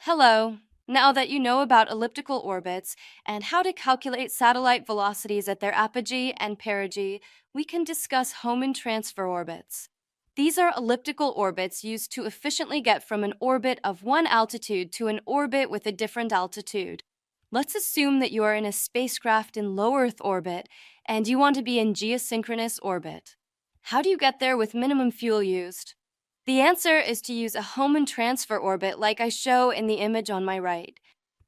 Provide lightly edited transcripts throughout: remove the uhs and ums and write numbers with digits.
Hello. Now that you know about elliptical orbits and how to calculate satellite velocities at their apogee and perigee, we can discuss Hohmann transfer orbits. These are elliptical orbits used to efficiently get from an orbit of one altitude to an orbit with a different altitude. Let's assume that you are in a spacecraft in low Earth orbit and you want to be in geosynchronous orbit. How do you get there with minimum fuel used? The answer is to use a Hohmann transfer orbit like I show in the image on my right.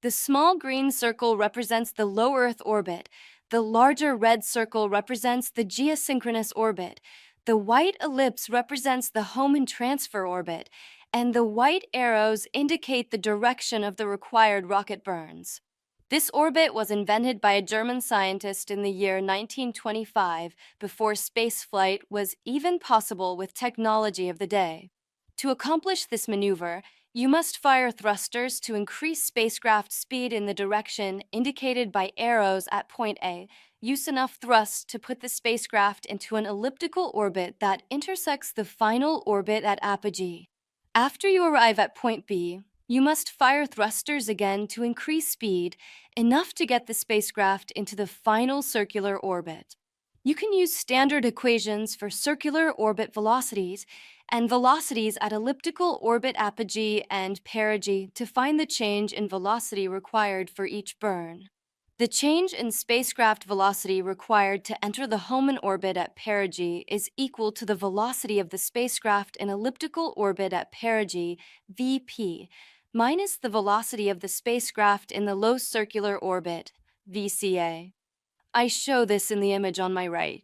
The small green circle represents the low Earth orbit. The larger red circle represents the geosynchronous orbit. The white ellipse represents the Hohmann transfer orbit, and the white arrows indicate the direction of the required rocket burns. This orbit was invented by a German scientist in the year 1925, before spaceflight was even possible with technology of the day. To accomplish this maneuver, you must fire thrusters to increase spacecraft speed in the direction indicated by arrows at point A. Use enough thrust to put the spacecraft into an elliptical orbit that intersects the final orbit at apogee. After you arrive at point B, you must fire thrusters again to increase speed, enough to get the spacecraft into the final circular orbit. You can use standard equations for circular orbit velocities and velocities at elliptical orbit apogee and perigee to find the change in velocity required for each burn. The change in spacecraft velocity required to enter the Hohmann orbit at perigee is equal to the velocity of the spacecraft in elliptical orbit at perigee, Vp, minus the velocity of the spacecraft in the low circular orbit, Vca. I show this in the image on my right.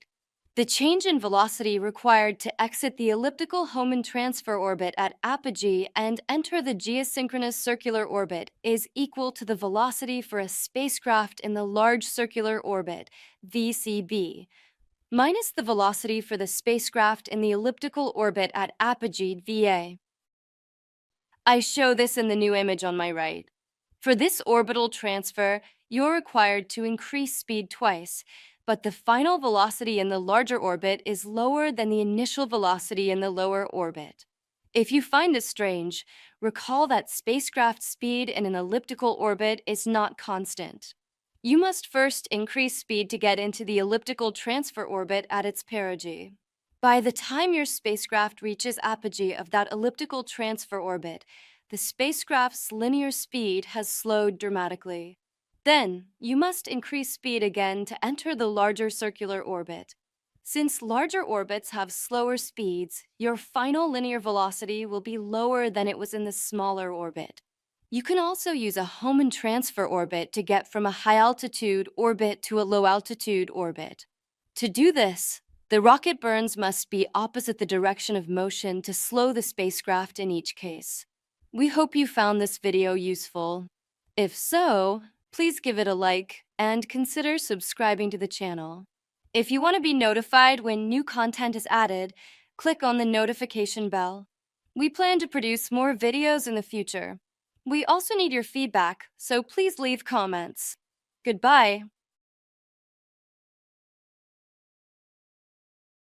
The change in velocity required to exit the elliptical Hohmann transfer orbit at apogee and enter the geosynchronous circular orbit is equal to the velocity for a spacecraft in the large circular orbit, VCB, minus the velocity for the spacecraft in the elliptical orbit at apogee, VA. I show this in the new image on my right. For this orbital transfer, you're required to increase speed twice, but the final velocity in the larger orbit is lower than the initial velocity in the lower orbit. If you find this strange, recall that spacecraft speed in an elliptical orbit is not constant. You must first increase speed to get into the elliptical transfer orbit at its perigee. By the time your spacecraft reaches apogee of that elliptical transfer orbit, the spacecraft's linear speed has slowed dramatically. Then, you must increase speed again to enter the larger circular orbit. Since larger orbits have slower speeds, your final linear velocity will be lower than it was in the smaller orbit. You can also use a Hohmann transfer orbit to get from a high-altitude orbit to a low-altitude orbit. To do this, the rocket burns must be opposite the direction of motion to slow the spacecraft in each case. We hope you found this video useful. If so, please give it a like and consider subscribing to the channel. If you want to be notified when new content is added, click on the notification bell. We plan to produce more videos in the future. We also need your feedback, so please leave comments. Goodbye.